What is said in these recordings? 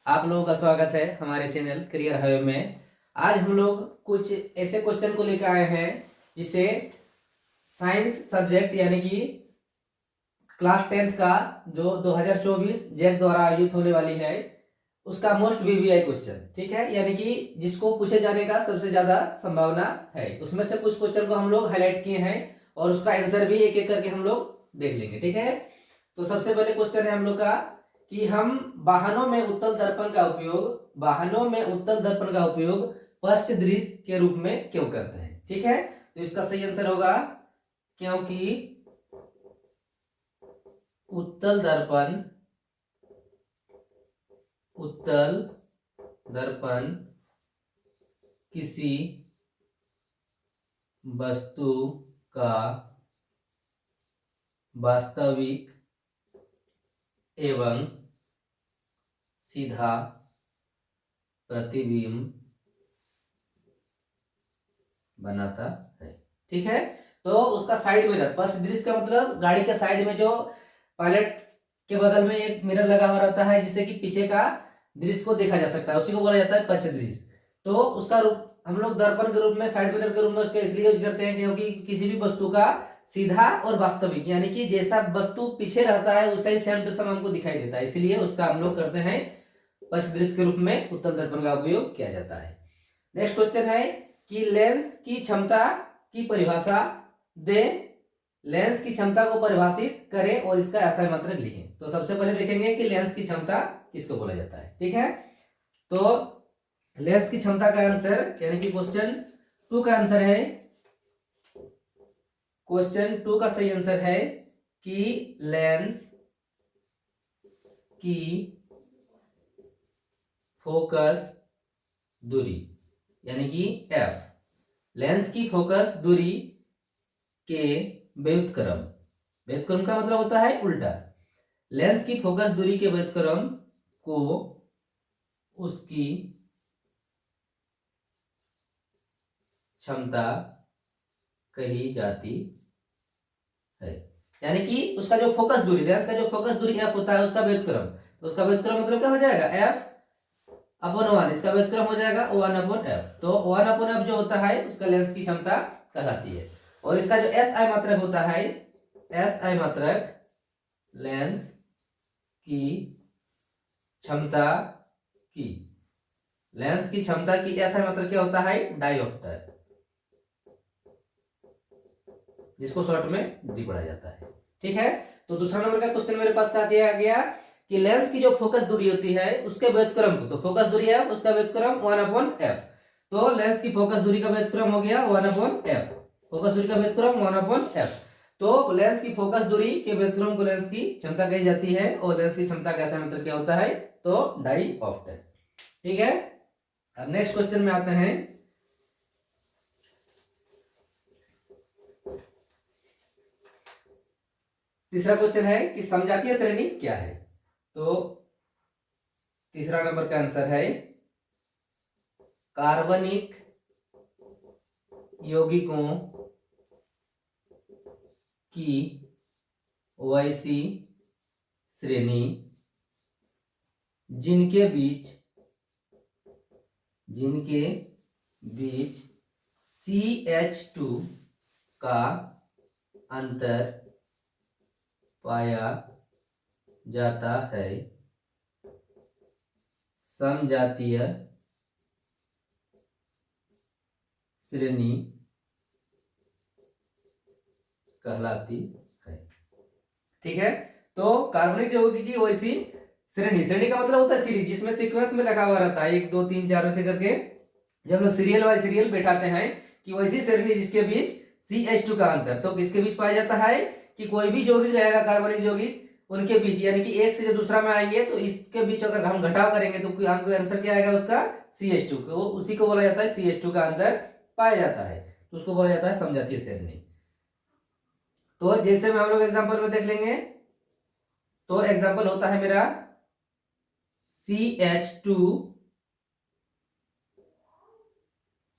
आप लोगों का स्वागत है हमारे चैनल करियर हाईवे में। आज हम लोग कुछ ऐसे क्वेश्चन को लेकर आए हैं जिसे साइंस सब्जेक्ट यानी कि क्लास 10th का जो 2024 जैक द्वारा आयोजित होने वाली है उसका मोस्ट वीवीआई क्वेश्चन, ठीक है, यानी कि जिसको पूछे जाने का सबसे ज्यादा संभावना है। उसमें से कुछ क्वेश्चन को हम लोग हाईलाइट किए हैं और उसका आंसर भी एक एक करके हम लोग देख लेंगे, ठीक है। तो सबसे पहले क्वेश्चन है हम लोग का कि हम वाहनों में उत्तल दर्पण का उपयोग पृष्ठ दृश्य के रूप में क्यों करते हैं, ठीक है। तो इसका सही आंसर होगा क्योंकि उत्तल दर्पण किसी वस्तु का वास्तविक एवं सीधा प्रतिबिंब बनाता है, ठीक है। तो उसका साइड मिरर, पृष्ठ दृश्य का मतलब गाड़ी के साइड में जो पायलट के बगल में एक मिरर लगा हुआ रहता है जिससे कि पीछे का दृश्य को देखा जा सकता है, उसी को बोला जाता है पृष्ठ दृश्य। तो उसका रूप हम लोग दर्पण के रूप में, साइड मिरर के रूप में उसका इसलिए यूज करते हैं क्योंकि किसी भी वस्तु का सीधा और वास्तविक यानी कि जैसा वस्तु पीछे रहता है उसे ही सेम टू सेम हमको दिखाई देता है, इसलिए उसका हम लोग करते हैं पृष्ठ दृश्य के रूप में उत्तल दर्पण का उपयोग किया जाता है। नेक्स्ट क्वेश्चन है कि लेंस की क्षमता की परिभाषा दे, लेंस की क्षमता को परिभाषित करें और इसका एसआई मात्रक लिखें। तो सबसे पहले देखेंगे कि लेंस की क्षमता किसको बोला जाता है, ठीक है। तो लेंस की क्षमता का आंसर यानी कि क्वेश्चन 2 का आंसर है, क्वेश्चन 2 का सही आंसर है कि लेंस की फोकस दूरी यानी कि एफ, लेंस की फोकस दूरी के व्युत्क्रम, व्युत्क्रम का मतलब होता है उल्टा, लेंस की फोकस दूरी के व्युत्क्रम को उसकी क्षमता कही जाती है। यानी कि उसका जो फोकस दूरी, लेंस का जो फोकस दूरी एफ होता है उसका व्युत्क्रम, तो उसका व्युत्क्रम मतलब क्या हो जाएगा एफ अपॉन 1, इसका व्युत्क्रम हो जाएगा 1 अपॉन एफ। तो 1 अपॉन एफ जो होता है उसका लेंस की क्षमता कहलाती है। और इसका जो एस आई मात्रक होता है, एस आई मात्रक लेंस की क्षमता की, लेंस की क्षमता की एस आई मात्रक क्या होता है डायोप्टर, जिसको शॉर्ट में डी पढ़ा जाता है, ठीक है। तो दूसरा नंबर का क्वेश्चन मेरे पास क्या किया गया कि लेंस की जो फोकस दूरी होती है उसके व्युत्क्रम को, तो फोकस दूरी है उसका व्युत्क्रम 1 अपॉन एफ, तो लेंस की फोकस दूरी का व्युत्क्रम हो गया 1 अपॉन एफ, फोकस दूरी का व्युत्क्रम 1 अपॉन एफ। तो लेंस की फोकस दूरी के व्युत्क्रम को लेंस की क्षमता कही जाती है और लेंस की क्षमता का ऐसा मतलब क्या होता है तो डाईऑप्टर, ठीक है। अब नेक्स्ट क्वेश्चन में आते हैं। तीसरा क्वेश्चन है कि समजातीय श्रेणी क्या है। तो तीसरा नंबर का आंसर है कार्बनिक यौगिकों की वैसी श्रेणी जिनके बीच CH2 का अंतर पाया जाता है, समजातीय श्रेणी कहलाती है, ठीक है। तो कार्बनिक यौगिक की वैसी श्रेणी, श्रेणी का मतलब होता है सीरीज, जिसमें सीक्वेंस में रखा हुआ रहता है 1 2 3 4 ऐसे करके, जब लोग सीरियल बाय सीरियल बैठाते हैं कि वैसी श्रेणी जिसके बीच CH2 का अंतर, तो किसके बीच पाया जाता है कि कोई भी यौगिक रहेगा कार्बनिक यौगिक उनके बीच, यानी कि एक से जो दूसरा में आएंगे तो इसके बीच अगर हम घटाव करेंगे तो हमको आंसर क्या आएगा उसका CH2, को उसी को बोला जाता है CH2 का अंतर पाया जाता है, तो उसको बोला जाता है समजातीय श्रेणी। तो जैसे में हम लोग एग्जांपल में देख लेंगे, तो एग्जांपल होता है मेरा CH2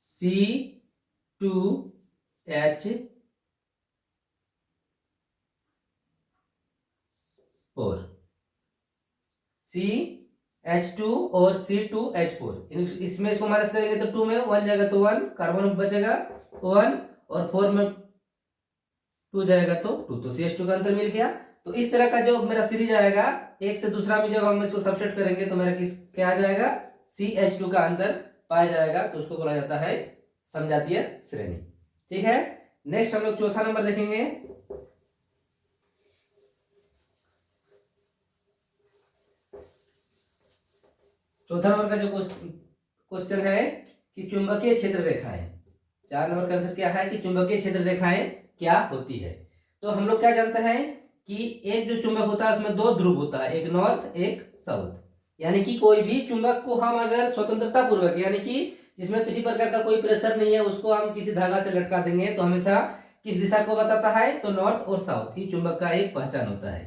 C2H4, C H2 और C2H4, इसमें इसको माइनस करेंगे तो 2 में 1 जाएगा तो 1, कार्बन बचेगा 1, और 4 में 2 जाएगा तो 2, तो CH2 का आंसर मिल गया। तो इस तरह का जो मेरा सीरीज आएगा, एक से दूसरा में जब हम इसको सब्स्टिट्यूट करेंगे तो मेरा किस क्या आ जाएगा, CH2 का आंसर पाया जाएगा, तो उसको बोला जाता है समजातीय श्रेणी। ठीक है, नेक्स्ट हम लोग चौथा नंबर देखेंगे। चौथा नंबर का जो क्वेश्चन है कि चुंबकीय क्षेत्र रेखाएं। 4 नंबर का आंसर क्या है कि चुंबकीय क्षेत्र रेखाएं क्या होती है। तो हम लोग क्या जानते हैं कि एक जो चुंबक होता है उसमें 2 ध्रुव होता है, एक नॉर्थ एक साउथ। यानी कि कोई भी चुंबक को हम अगर स्वतंत्रता पूर्वक, यानी कि जिसमें किसी प्रकार का कोई प्रेशर नहीं है, उसको हम किसी धागा से लटका देंगे तो हमेशा किस दिशा को बताता है, तो नॉर्थ और साउथ ही चुंबक का एक पहचान होता है।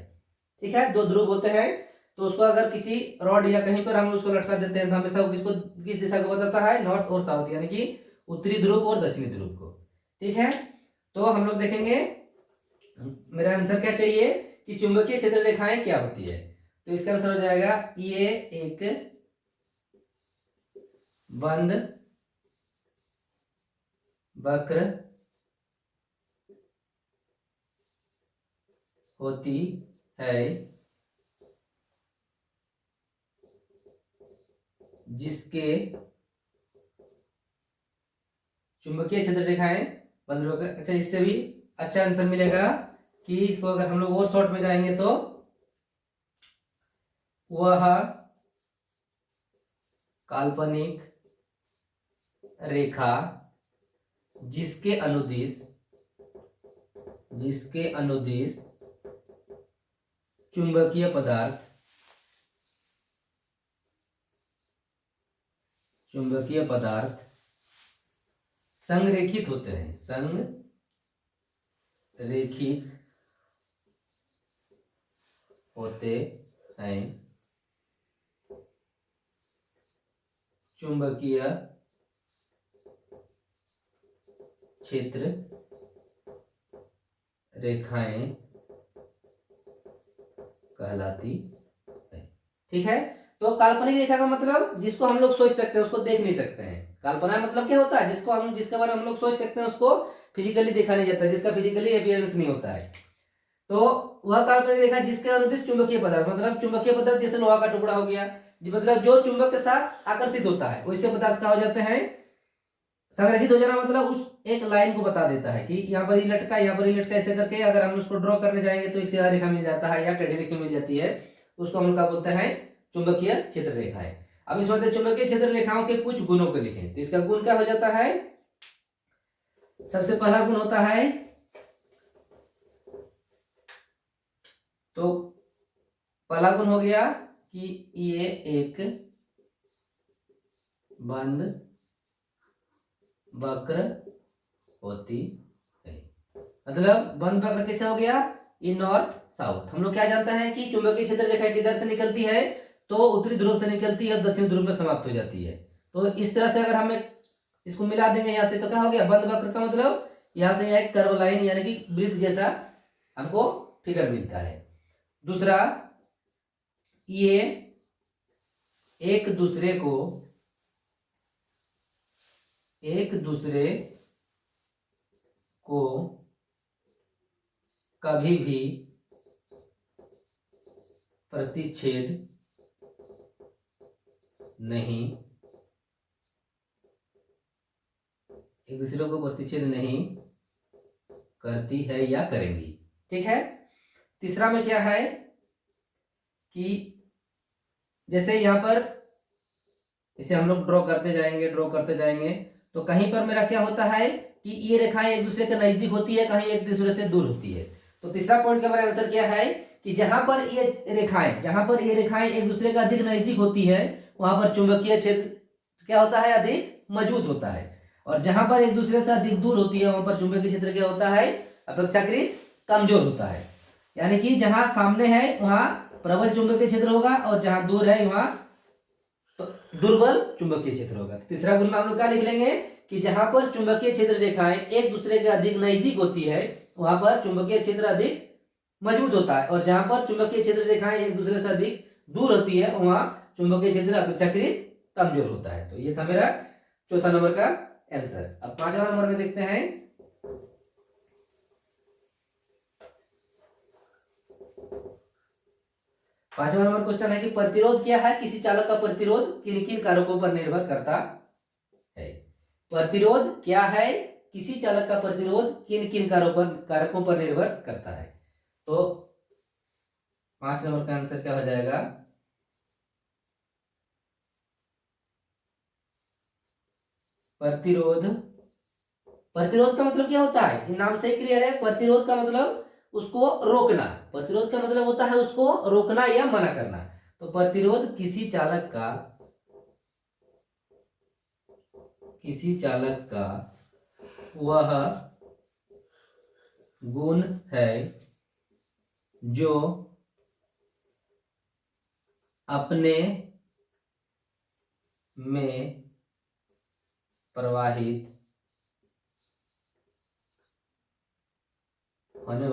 ठीक है, 2 ध्रुव होते हैं, तो उसको अगर किसी रॉड या कहीं पर हम उसको लटका देते हैं तो हमेशा वो किसको किस दिशा को बताता है, नॉर्थ और साउथ, यानी कि उत्तरी ध्रुव और दक्षिणी ध्रुव को। ठीक है, तो हम लोग देखेंगे मेरा आंसर क्या चाहिए कि चुंबकीय क्षेत्र रेखाएं क्या होती है। तो इसका आंसर हो जाएगा ये एक बंद वक्र होती है जिसके चुंबकीय क्षेत्र रेखाएं बंद वक्र। अच्छा, इससे भी अच्छा आंसर मिलेगा कि इसको अगर हम लोग और शॉर्ट में जाएंगे तो वह काल्पनिक रेखा जिसके अनुदिश चुंबकीय पदार्थ संरेखित होते हैं, चुंबकीय क्षेत्र रेखाएं कहलाती है। ठीक है, तो काल्पनिक रेखा का मतलब जिसको हम लोग सोच सकते हैं उसको देख नहीं सकते हैं। कल्पना मतलब क्या होता है, जिसके बारे में हम लोग सोच सकते हैं उसको फिजिकली देखा नहीं जाता, जिसका फिजिकली अपीयरेंस नहीं होता है। तो वह काल्पनिक रेखा जिसके अनुदिश चुंबकीय पदार्थ, मतलब चुंबकीय पदार्थ जैसे लोहा का टुकड़ा हो गया, मतलब जो चुंबक के साथ आकर्षित होता है, वैसे पदार्थ क्या हो जाते हैं, संग्रहित हो जाना। मतलब उस एक लाइन को बता देता है कि यहाँ पर ही लटका, यहाँ पर ही लटका, ऐसे करके अगर हम उसको ड्रॉ करने जाएंगे तो एक सीधा रेखा मिल जाता है या टेढ़ी रेखा मिल जाती है, उसको हम लोग क्या बोलते हैं, चुंबकीय क्षेत्र रेखा है। अब इसमें चुंबकीय क्षेत्र रेखाओं के कुछ गुणों को लिखें, तो इसका गुण क्या हो जाता है, सबसे पहला गुण होता है, तो पहला गुण हो गया कि ये एक बंद वक्र होती है। मतलब बंद वक्र कैसे हो गया, ये नॉर्थ साउथ। हम लोग क्या जानते हैं कि चुंबकीय क्षेत्र रेखा किधर से निकलती है, तो उत्तरी ध्रुव से निकलती है, दक्षिण ध्रुव में समाप्त हो जाती है। तो इस तरह से अगर हम इसको मिला देंगे यहाँ से तो क्या हो गया, बंद वक्र का मतलब यहाँ से एक कर्व लाइन यानी कि वृत्त जैसा हमको फिगर मिलता है। दूसरा, ये एक दूसरे को कभी भी प्रतिच्छेद नहीं, एक दूसरे को प्रतिच्छेद नहीं करती है या करेंगी। ठीक है, तीसरा में क्या है कि जैसे यहाँ पर इसे हम लोग ड्रॉ करते जाएंगे तो कहीं पर मेरा क्या होता है कि ये रेखाएं एक दूसरे के नजदीक होती है, कहीं एक दूसरे से दूर होती है। तो तीसरा पॉइंट का मेरा आंसर क्या है कि जहां पर ये रेखाएं एक दूसरे के अधिक नजदीक होती है, वहां पर चुंबकीय क्षेत्र क्या होता है, अधिक मजबूत होता है, और जहां पर एक दूसरे से अधिक दूर होती है वहां पर चुंबकीय क्षेत्र क्या होता है, अपेक्षाकृत कमजोर होता है। यानी कि जहां सामने है वहां प्रबल चुंबकीय क्षेत्र होगा और जहां दूर है वहां दुर्बल चुंबकीय क्षेत्र होगा। तो तीसरा गुण में हम लोग क्या लिख लेंगे कि जहां पर चुंबकीय क्षेत्र रेखाएं एक दूसरे के अधिक नजदीक होती है वहां पर चुंबकीय क्षेत्र अधिक मजबूत होता है, और जहां पर चुंबकीय क्षेत्र रेखाएं एक दूसरे से अधिक दूर होती है वहां चुंबकीय क्षेत्र अपेक्षाकृत कमजोर होता है। तो ये था मेरा चौथा नंबर का आंसर। अब पांचवा नंबर में देखते हैं। पांचवा नंबर क्वेश्चन है कि प्रतिरोध क्या है, किसी चालक का प्रतिरोध किन किन कारकों पर निर्भर करता है। प्रतिरोध क्या है, किसी चालक का प्रतिरोध किन किन कारकों पर निर्भर करता है। तो 5 नंबर का आंसर क्या हो जाएगा, प्रतिरोध। प्रतिरोध का मतलब क्या होता है, ये नाम से ही क्लियर है। प्रतिरोध का मतलब उसको रोकना, प्रतिरोध का मतलब होता है उसको रोकना या मना करना। तो प्रतिरोध किसी चालक का वह गुण है जो अपने में प्रवाहित होने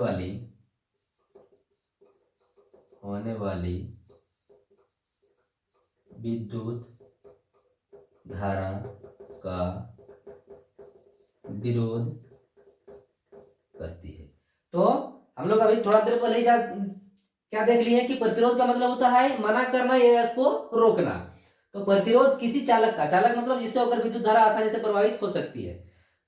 वाली विद्युत धारा का विरोध करती है। तो हम लोग अभी थोड़ा देर पहले क्या देख लिए कि प्रतिरोध का मतलब होता है मना करना या उसको रोकना। तो प्रतिरोध किसी चालक का, चालक मतलब जिससे होकर विद्युत धारा आसानी से प्रवाहित हो सकती है।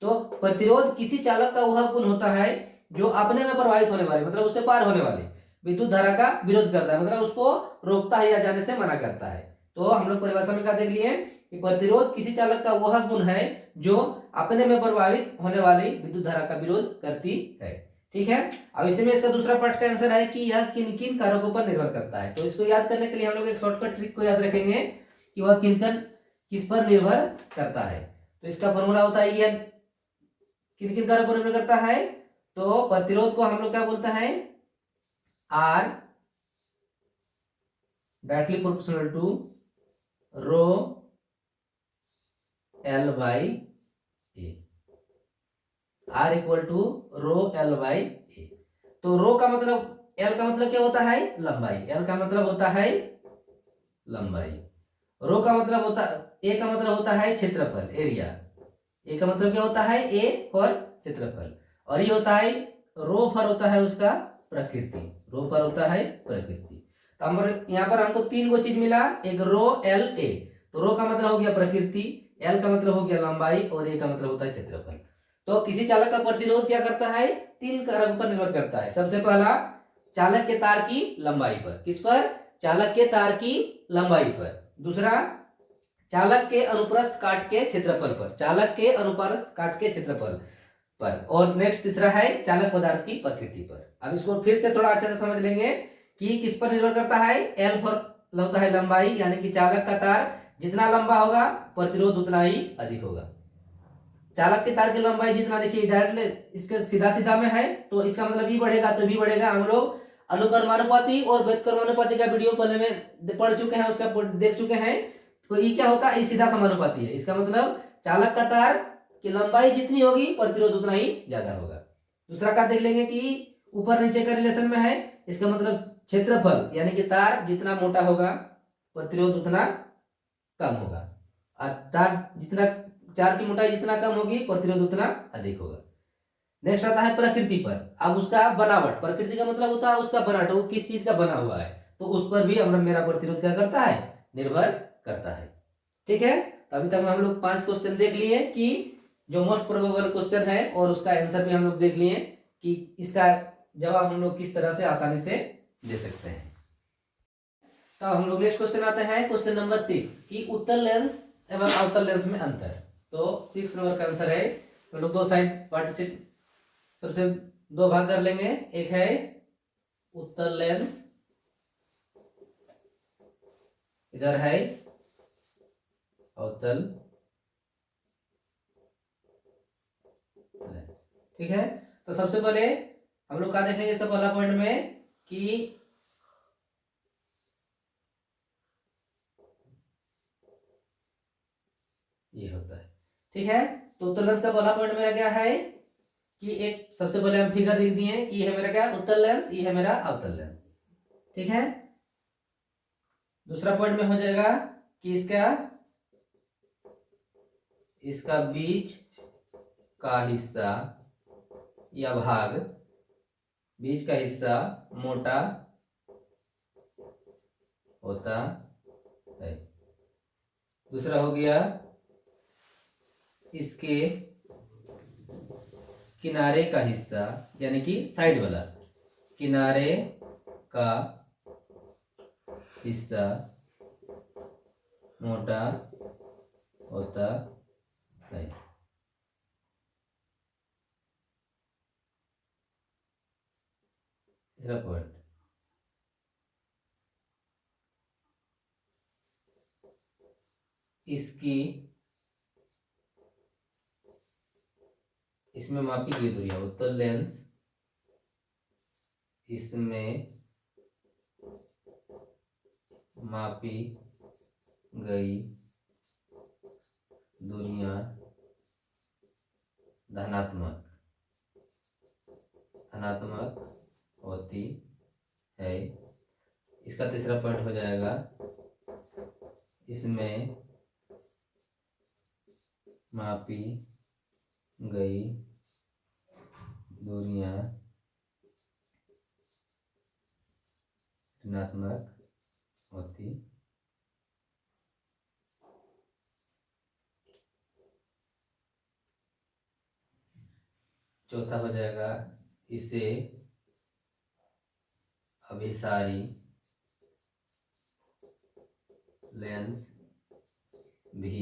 तो प्रतिरोध किसी चालक का वह गुण होता है जो अपने में प्रवाहित होने वाले, मतलब उससे पार होने वाली विद्युत धारा का विरोध करता है, मतलब उसको रोकता है या जाने से मना करता है। तो हम लोग परिभाषा में क्या देख लिए कि प्रतिरोध किसी चालक का वह गुण है जो अपने में प्रवाहित होने वाली विद्युत धारा का विरोध करती है। ठीक है। अब इसी में इसका दूसरा पार्ट का आंसर है कि यह किन किन कारकों पर निर्भर करता है। तो इसको याद करने के लिए हम लोग एक शॉर्टकट ट्रिक को याद रखेंगे कि वह किस पर निर्भर करता है। तो इसका फॉर्मूला होता है, यह किन किन कारकों पर निर्भर करता है। तो प्रतिरोध को हम लोग क्या बोलते हैं, R directly proportional to rho L by A, R equal to rho L by A. तो रो का मतलब, एल का मतलब क्या होता है, लंबाई। एल का मतलब होता है लंबाई। रो का मतलब होता, ए का मतलब होता है क्षेत्रफल, एरिया। ए का मतलब क्या होता है, ए फॉर क्षेत्रफल। और ये होता है रो फॉर होता है उसका प्रकृति, रो फॉर होता है प्रकृति। तो हम यहाँ पर हमको 3 गो चीज मिला, एक रो एल ए। तो रो का मतलब हो गया प्रकृति, एल का मतलब हो गया लंबाई और ए का मतलब होता है क्षेत्रफल। तो किसी चालक का प्रतिरोध क्या करता है, 3 कारकों पर निर्भर करता है। सबसे पहला चालक के तार की लंबाई पर, किस पर, चालक के तार की लंबाई पर। दूसरा चालक के अनुप्रस्थ काट के क्षेत्रफल पर, चालक के अनुप्रस्थ काट के क्षेत्रफल पर। और नेक्स्ट तीसरा है चालक पदार्थ की प्रकृति पर। अब इसको फिर से थोड़ा अच्छे से समझ लेंगे कि किस पर निर्भर करता है। एल फॉर होता है लंबाई, यानी कि चालक का तार जितना लंबा होगा प्रतिरोध उतना ही अधिक होगा। चालक के तार की लंबाई जितना, देखिए डायरेक्टली इसके सीधा सीधा में है तो इसका मतलब भी बढ़ेगा तो भी बढ़ेगा। हम लोग अनुक्रमानुपाती और व्युत्क्रमानुपाती का वीडियो पहले में पढ़ चुके हैं, उसका देख चुके हैं। तो ये क्या होता है, ये सीधा समानुपाती है। इसका मतलब चालक का तार की लंबाई जितनी होगी प्रतिरोध उतना ही ज्यादा होगा। दूसरा का देख लेंगे कि ऊपर नीचे का रिलेशन में है। इसका मतलब क्षेत्रफल, यानी कि तार जितना मोटा होगा प्रतिरोध उतना कम होगा, और तार जितना, चार की मोटाई जितना कम होगी प्रतिरोध उतना अधिक होगा। नेक्स्ट आता है प्रकृति पर। अब उसका बनावट, प्रकृति का मतलब होता है उसका बनावट, वो किस चीज का बना हुआ है, तो उस पर भी हमारा मेरा प्रतिरोध क्या करता है, निर्भर करता है। ठीक है। तो अभी तक हम लोग 5 क्वेश्चन देख लिए कि जो मोस्ट प्रोबेबल क्वेश्चन है, और उसका आंसर भी हम लोग देख लिए कि इसका जवाब हम लोग किस तरह से आसानी से दे सकते हैं। तो हम लोग नेक्स्ट क्वेश्चन आते हैं, क्वेश्चन नंबर 6 कि उत्तल लेंस एवं अवतल लेंस में अंतर। तो 6 नंबर का आंसर है, तो लोग दो साइड पार्टिसिपेट सबसे 2 भाग कर लेंगे। एक है उत्तल लेंस, इधर है अवतल लेंस। ठीक है। तो सबसे पहले हम लोग क्या देखेंगे इसका पहला पॉइंट में कि ये होता है। ठीक है। तो उत्तल लेंस का पहला पॉइंट मेरा क्या है कि एक सबसे पहले हम फिगर लिख दिए कि ये है मेरा क्या, उत्तल लेंस, ये है मेरा अवतल लेंस। ठीक है। दूसरा पॉइंट में हो जाएगा कि इसका बीच का हिस्सा या भाग, बीच का हिस्सा मोटा होता है। दूसरा हो गया इसके किनारे का हिस्सा यानी कि साइड वाला, किनारे का हिस्सा मोटा होता है। तीसरा पॉइंट, इसमें मापी गई दूरियां, उत्तल लेंस इसमें मापी गई दूरियां धनात्मक होती है। इसका तीसरा पॉइंट हो जाएगा इसमें मापी गई दूरियां ऋणात्मक होती। चौथा हो जाएगा इसे अभिसारी लेंस भी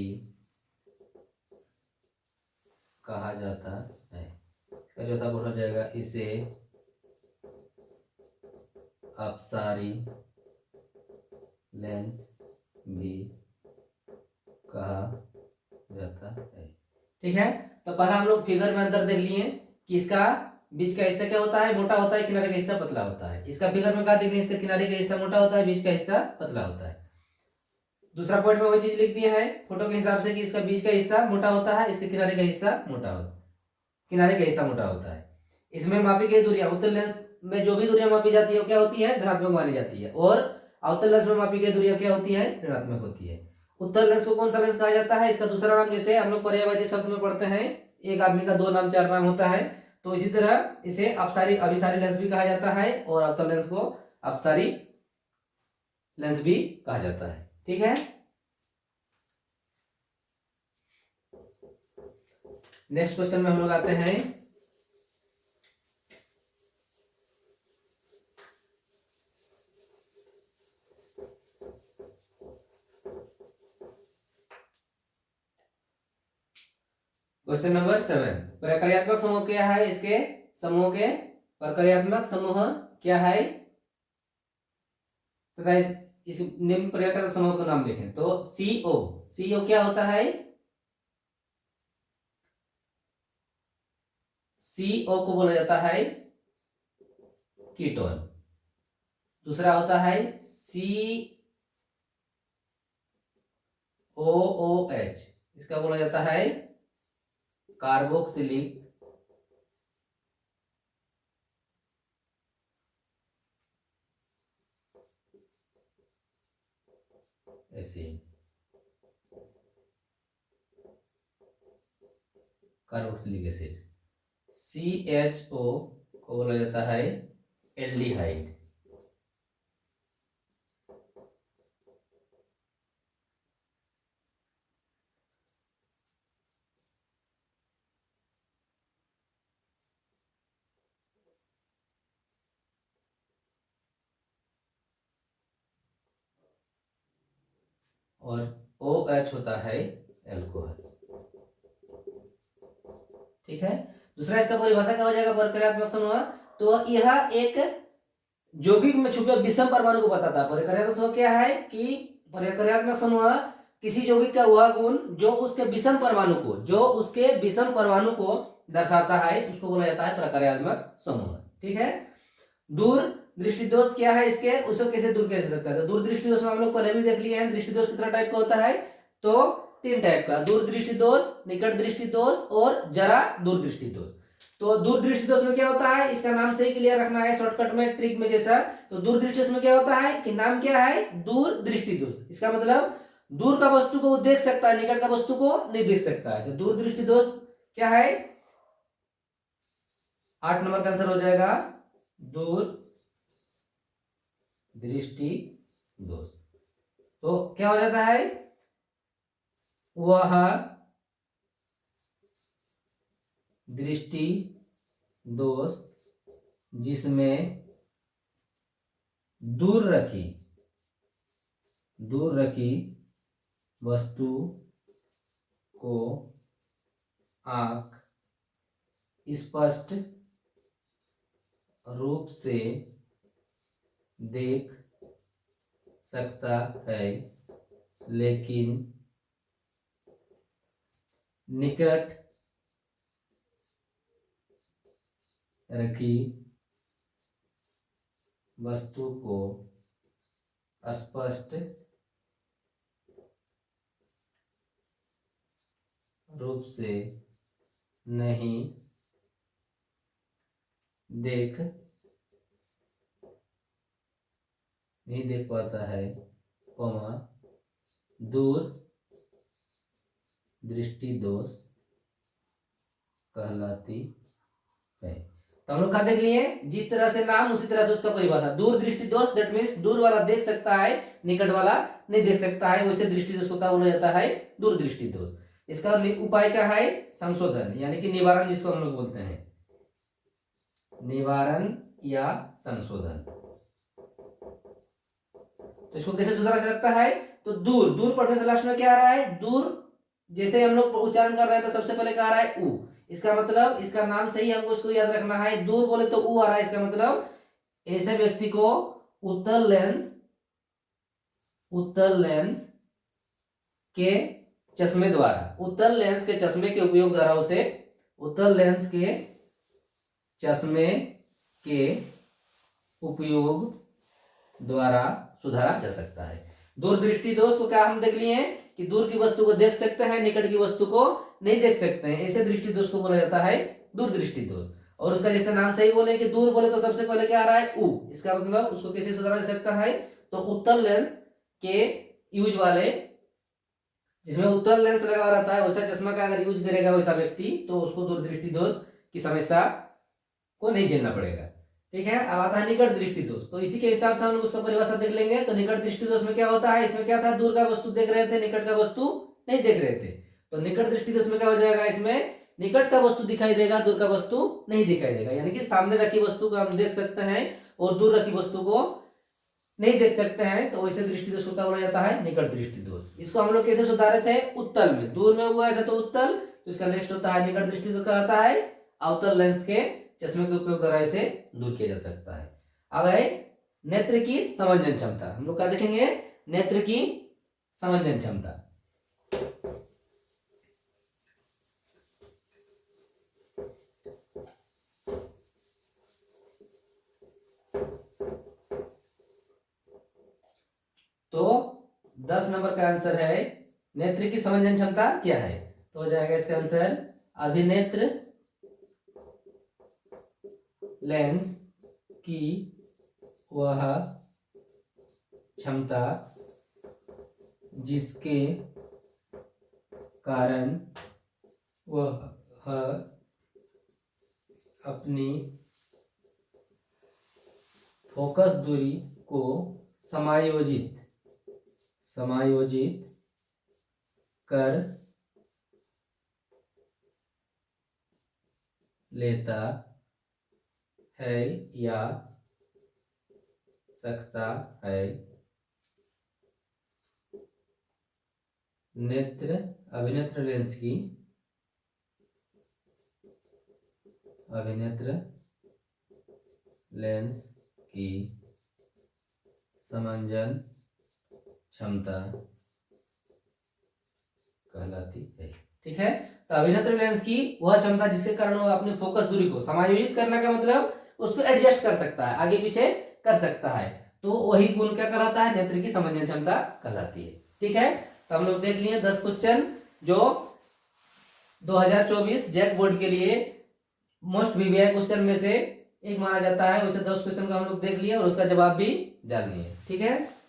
कहा जाता है। इसका चौथा पॉइंट हो जाएगा इसे अपसारी लेंस भी कहा जाता है। ठीक है, तो पहला हम लोग फिगर में अंतर देख लिए कि इसका बीच का हिस्सा क्या होता है, मोटा होता है, किनारे का हिस्सा पतला होता है। इसका फिगर में क्या देख लिए, इसका किनारे का हिस्सा मोटा होता है, बीच का हिस्सा पतला होता है। दूसरा पॉइंट में वही चीज लिख दिया है फोटो के हिसाब से कि इसका बीच का हिस्सा मोटा होता है, इसके किनारे का हिस्सा मोटा होता है। इसमें मापी गई दूरियां, उत्तल लेंस में जो भी दूरियां मापी जाती है क्या होती है, धनात्मक मानी जाती है, और अवतल लेंस में मापी गई दूरियां क्या होती है, ऋणात्मक होती है। उत्तल लेंस को कौन सा लेंस कहा जाता है, इसका दूसरा नाम जैसे हम लोग पर्यायवाची शब्द में पढ़ते हैं, एक आदमी का 2 नाम 4 नाम होता है, तो इसी तरह इसे अभिसारी लेंस भी कहा जाता है और अवतल लेंस को अपसारी लेंस भी कहा जाता है। ठीक है, नेक्स्ट क्वेश्चन में हम लोग आते हैं। क्वेश्चन नंबर 7, प्रक्रियात्मक समूह क्या है, इसके समूह के प्रक्रियात्मक समूह क्या है तथा इस निम्न प्रक्रियात्मक समूह का नाम देखें तो CO क्या होता है, CO को बोला जाता है कीटोन। दूसरा होता है COOH, इसका बोला जाता है कार्बोक्सिलिक एसिड। CHO को बोला जाता है एल्डिहाइड। और OH होता है एल्कोहल। ठीक है, दूसरा इसका परिभाषा क्या हो जाएगा प्रक्रियात्मक समूह, तो यह एक यौगिक में छुपे विषम परमाणु को बताता है। प्रक्रियात्मक समूह क्या है कि प्रक्रियात्मक समूह किसी यौगिक का वह गुण जो उसके विषम परमाणु को दर्शाता है, उसको बोला जाता है प्रक्रियात्मक समूह। ठीक है, दूर दृष्टि दोष क्या है इसके, उसको कैसे दूर किया जा सकता है, दूर दृष्टि दोष में हम लोग पहले भी देख लिए हैं। दृष्टि दोष कितना टाइप का होता है, तो 3 टाइप का, दूर दृष्टि दोष, निकट दृष्टि दोष और जरा दूर दृष्टि दोष। तो दूरदृष्टि दोष में क्या होता है, इसका नाम से ही क्लियर रखना है शॉर्टकट में, ट्रिक में जैसा। तो दूरदृष्टि दोष में क्या होता है कि नाम क्या है, दूरदृष्टि दोष। इसका मतलब दूर का वस्तु को वो देख सकता है, निकट का वस्तु को नहीं देख सकता है। तो दूरदृष्टि दोष क्या है, 8 नंबर का आंसर हो जाएगा दूर दृष्टि दोष। तो क्या हो जाता है, वह दृष्टि दोष जिसमें दूर रखी वस्तु को आंख स्पष्ट रूप से देख सकता है, लेकिन निकट रखी वस्तु को स्पष्ट रूप से नहीं देख पाता है, दूर दृष्टि दोष कहलाती है। तो हम लोग क्या देख लिए, जिस तरह से नाम उसी तरह से उसका परिभाषा। दूर दृष्टि दोष दैट मीन्स दूर वाला देख सकता है, निकट वाला नहीं देख सकता है, वैसे दृष्टि दोष को क्या बोला जाता है, दूर दृष्टि दोष। इसका उपाय क्या है, संशोधन यानी कि निवारण, जिसको हम लोग बोलते हैं निवारण या संशोधन। तो इसको कैसे सुधारा जा सकता है, तो दूर पढ़ने से लास्ट में क्या आ रहा है, दूर जैसे हम लोग उच्चारण कर रहे हैं तो सबसे पहले क्या आ रहा है, ऊ। इसका मतलब इसका नाम से ही हमको इसको याद रखना है, दूर बोले तो ऊ आ रहा है। इसका मतलब ऐसे व्यक्ति को उत्तल लेंस के चश्मे द्वारा, उत्तल लेंस के चश्मे के उपयोग द्वारा उसे उत्तल लेंस के चश्मे के उपयोग द्वारा सुधारा जा सकता है। दूरदृष्टि दोष को क्या हम देख लिए हैं कि दूर की वस्तु को देख सकते हैं, निकट की वस्तु को नहीं देख सकते हैं, ऐसे दृष्टि दोष को बोला जाता है दूरदृष्टि दोष। और उसका जैसे नाम से ही बोले कि दूर बोले तो सबसे पहले क्या आ रहा है, ऊ। इसका मतलब उसको कैसे सुधारा जा सकता है, तो उत्तल लेंस के यूज वाले, जिसमें उत्तल लेंस लगा हुआ रहता है, वैसा चश्मा का अगर यूज करेगा वैसा व्यक्ति, तो उसको दूरदृष्टि दोष की समस्या को नहीं झेलना पड़ेगा। ठीक है, अब आता है निकट दृष्टि दोष। तो इसी के हिसाब से हम लोग उसका परिभाषा देख लेंगे। तो निकट दृष्टि दोष में क्या होता है, इसमें क्या था, दूर का वस्तु देख रहे थे, निकट का वस्तु नहीं देख रहे थे। तो निकट दृष्टि दोष में क्या हो जाएगा, इसमें निकट का वस्तु दिखाई देगा, दूर का वस्तु नहीं दिखाई देगा। यानी कि सामने रखी वस्तु को हम देख सकते हैं और दूर रखी वस्तु को नहीं देख सकते हैं, तो वैसे दृष्टि दोष को क्या बोला जाता है, निकट दृष्टि दोष। इसको हम लोग कैसे सुधारे थे, उत्तल में, दूर में हुआ था तो उत्तल, तो इसका नेक्स्ट होता है निकट दृष्टि दोष, क्या होता है, अवतल लेंस के चश्मे के उपयोग द्वारा इसे दूर किया जा सकता है। अब है नेत्र की समंजन क्षमता। हम लोग क्या देखेंगे, नेत्र की समंजन क्षमता। तो 10 नंबर का आंसर है नेत्र की समंजन क्षमता क्या है, तो हो जाएगा इसका आंसर अभिनेत्र लेंस की वह क्षमता जिसके कारण वह अपनी फोकस दूरी को समायोजित कर लेता है या सकता है। अभिनेत्र लेंस की समंजन क्षमता कहलाती है। ठीक है, तो अभिनेत्र लेंस की वह क्षमता जिसके कारण वह अपनी फोकस दूरी को समायोजित करने का मतलब उसको एडजस्ट कर सकता है, आगे पीछे कर सकता है, तो वही गुण क्या कहलाता है, नेत्र की समंजन क्षमता कहलाती है। ठीक है, तो हम लोग देख लिए 10 क्वेश्चन जो 2024 जैक बोर्ड के लिए मोस्ट वीवीआई क्वेश्चन में से एक माना जाता है। वैसे 10 क्वेश्चन का हम लोग देख लिए और उसका जवाब भी जान लिए। ठीक है।